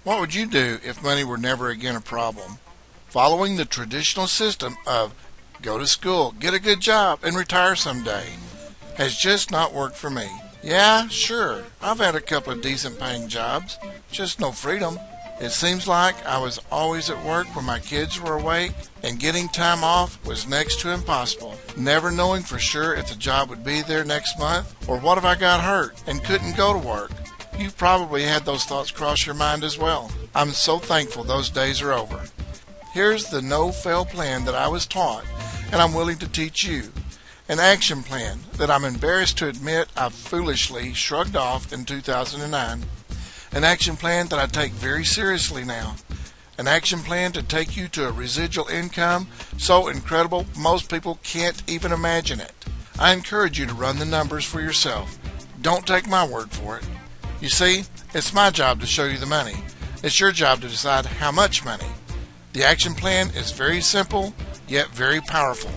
What would you do if money were never again a problem? Following the traditional system of go to school, get a good job, and retire someday has just not worked for me. Yeah, sure, I've had a couple of decent paying jobs, just no freedom. It seems like I was always at work when my kids were awake, and getting time off was next to impossible, never knowing for sure if the job would be there next month, or what if I got hurt and couldn't go to work. You've probably had those thoughts cross your mind as well. I'm so thankful those days are over. Here's the no-fail plan that I was taught, and I'm willing to teach you. An action plan that I'm embarrassed to admit I foolishly shrugged off in 2009. An action plan that I take very seriously now. An action plan to take you to a residual income so incredible most people can't even imagine it. I encourage you to run the numbers for yourself. Don't take my word for it. You see, it's my job to show you the money. It's your job to decide how much money. The action plan is very simple, yet very powerful.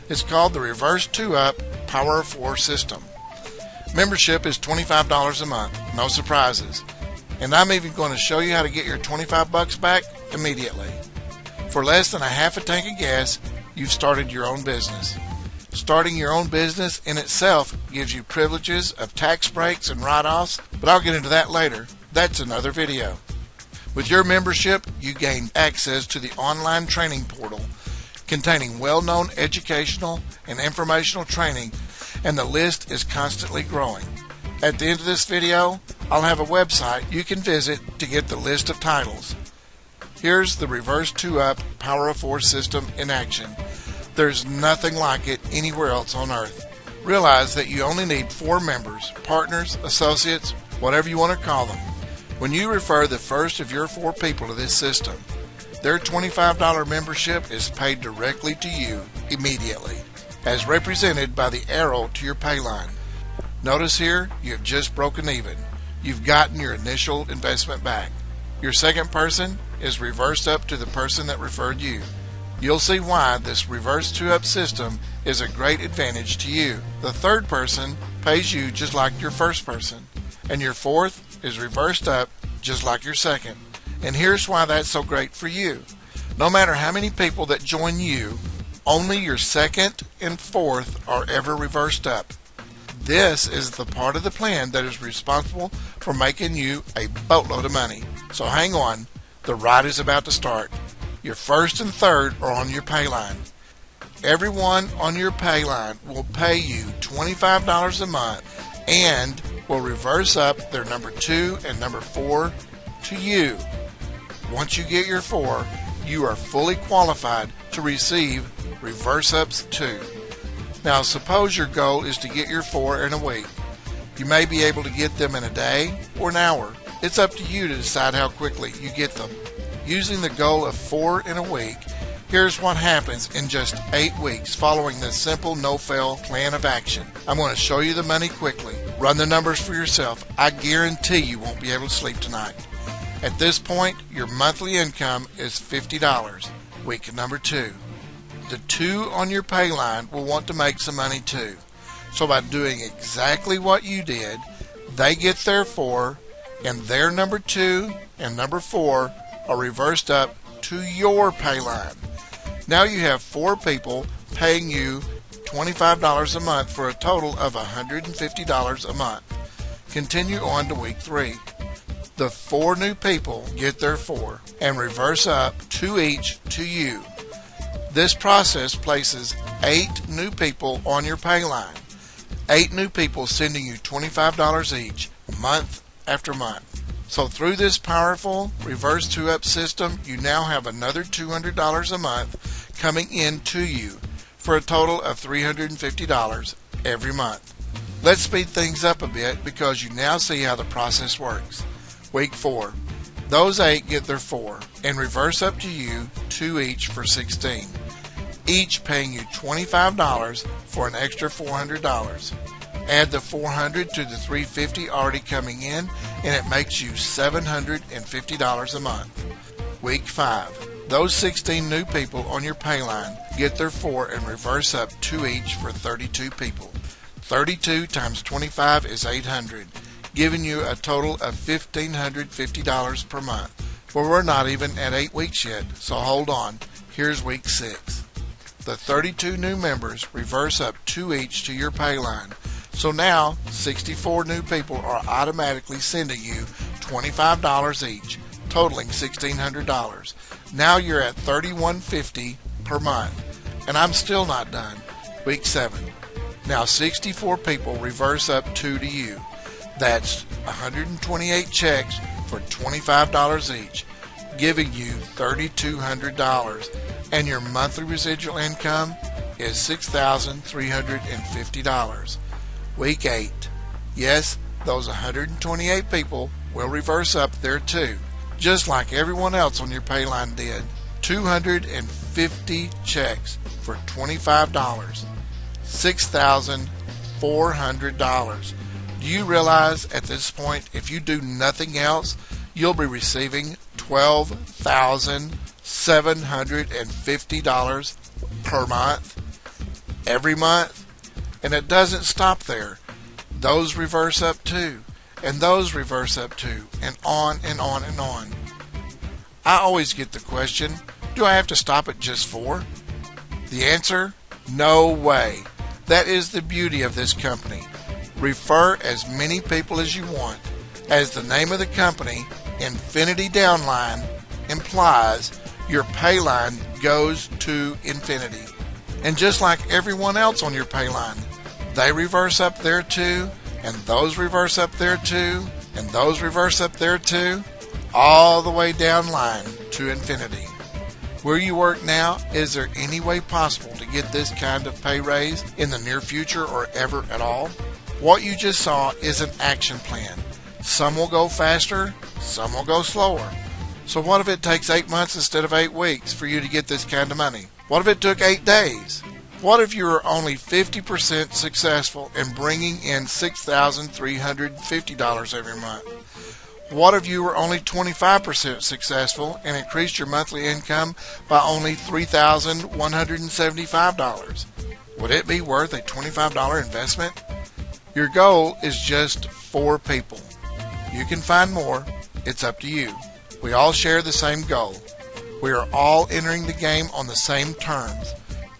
It's called the Reverse 2-Up Power of 4 system. Membership is $25 a month, no surprises. And I'm even going to show you how to get your $25 back immediately. For less than a half a tank of gas, you've started your own business. Starting your own business in itself gives you privileges of tax breaks and write-offs, but I'll get into that later. That's another video. With your membership, you gain access to the online training portal containing well-known educational and informational training, and the list is constantly growing. At the end of this video, I'll have a website you can visit to get the list of titles. Here's the Reverse 2-Up Power of 4 system in action. There's nothing like it anywhere else on earth. Realize that you only need 4 members, partners, associates, whatever you want to call them. When you refer the first of your 4 people to this system, their $25 membership is paid directly to you immediately, as represented by the arrow to your pay line. Notice here, you have just broken even. You've gotten your initial investment back. Your second person is reversed up to the person that referred you. You'll see why this Reverse 2-Up system is a great advantage to you. The third person pays you just like your first person, and your fourth is reversed up just like your second. And here's why that's so great for you. No matter how many people that join you, only your second and fourth are ever reversed up. This is the part of the plan that is responsible for making you a boatload of money. So hang on, the ride is about to start. Your first and third are on your pay line. Everyone on your pay line will pay you $25 a month and will reverse up their number 2 and number 4 to you. Once you get your 4, you are fully qualified to receive reverse ups too. Now suppose your goal is to get your 4 in a week. You may be able to get them in a day or an hour. It's up to you to decide how quickly you get them. Using the goal of 4 in a week, here's what happens in just 8 weeks following this simple no-fail plan of action. I'm going to show you the money quickly. Run the numbers for yourself. I guarantee you won't be able to sleep tonight. At this point, your monthly income is $50. Week number 2. The 2 on your pay line will want to make some money too. So by doing exactly what you did, they get their 4, and their number 2 and number 4 are reversed up to your pay line. Now you have 4 people paying you $25 a month for a total of $150 a month. Continue on to week 3. The 4 new people get their 4 and reverse up 2 each to you. This process places 8 new people on your pay line. 8 new people sending you $25 each, month after month. So through this powerful Reverse 2-Up system, you now have another $200 a month coming in to you for a total of $350 every month. Let's speed things up a bit because you now see how the process works. Week 4. Those 8 get their 4 and reverse up to you 2 each for 16, each paying you $25 for an extra $400. Add the $400 to the $350 already coming in, and it makes you $750 a month. Week 5. Those 16 new people on your pay line get their 4 and reverse up 2 each for 32 people. 32 times 25 is $800, giving you a total of $1,550 per month. Well, we're not even at 8 weeks yet, so hold on. Here's week 6. The 32 new members reverse up 2 each to your pay line. So now 64 new people are automatically sending you $25 each, totaling $1,600. Now you're at $3,150 per month. And I'm still not done. Week 7. Now 64 people reverse up 2 to you. That's 128 checks for $25 each, giving you $3,200, and your monthly residual income is $6,350. Week 8. Yes, those 128 people will reverse up there too, just like everyone else on your pay line did. 250 checks for $25, $6,400. Do you realize at this point, if you do nothing else, you'll be receiving $12,750 per month, every month? And it doesn't stop there. Those reverse up too, and those reverse up too, and on and on and on. I always get the question, do I have to stop at just 4? The answer, no way. That is the beauty of this company. Refer as many people as you want. As the name of the company, Infinity Downline, implies, your pay line goes to infinity. And just like everyone else on your pay line, they reverse up there too, and those reverse up there too, and those reverse up there too, all the way down line to infinity. Where you work now, is there any way possible to get this kind of pay raise in the near future or ever at all? What you just saw is an action plan. Some will go faster, some will go slower. So what if it takes 8 months instead of 8 weeks for you to get this kind of money? What if it took 8 days? What if you were only 50% successful in bringing in $6,350 every month? What if you were only 25% successful and increased your monthly income by only $3,175? Would it be worth a $25 investment? Your goal is just 4 people. You can find more. It's up to you. We all share the same goal. We are all entering the game on the same terms.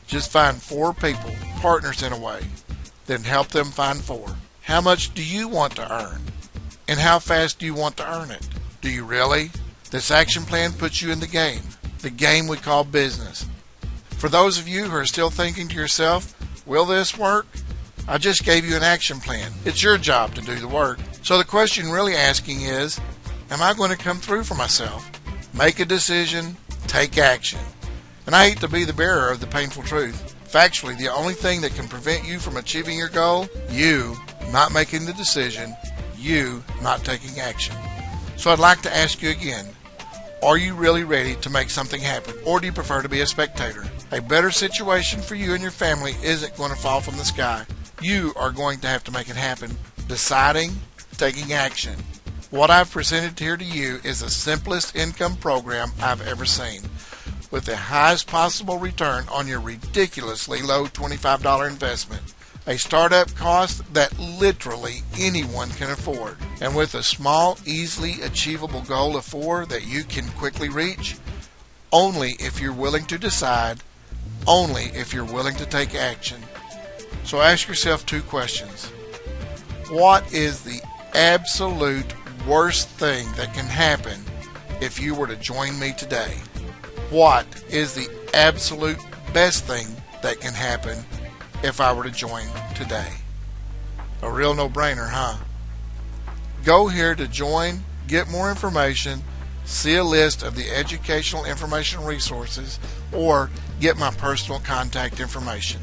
Just find 4 people, partners in a way. Then help them find 4. How much do you want to earn? And how fast do you want to earn it? Do you really? This action plan puts you in the game we call business. For those of you who are still thinking to yourself, will this work? I just gave you an action plan. It's your job to do the work. So the question really asking is, am I going to come through for myself? Make a decision, take action. And I hate to be the bearer of the painful truth. Factually, the only thing that can prevent you from achieving your goal, you not making the decision, you not taking action. So I'd like to ask you again, are you really ready to make something happen, or do you prefer to be a spectator? A better situation for you and your family isn't going to fall from the sky. You are going to have to make it happen, deciding, taking action. What I've presented here to you is the simplest income program I've ever seen, with the highest possible return on your ridiculously low $25 investment. A startup cost that literally anyone can afford, and with a small, easily achievable goal of 4 that you can quickly reach, only if you're willing to decide, only if you're willing to take action. So ask yourself 2 questions. What is the absolute worst thing that can happen if you were to join me today? What is the absolute best thing that can happen if I were to join today? A real no-brainer, huh? Go here to join, get more information, see a list of the educational information resources, or get my personal contact information.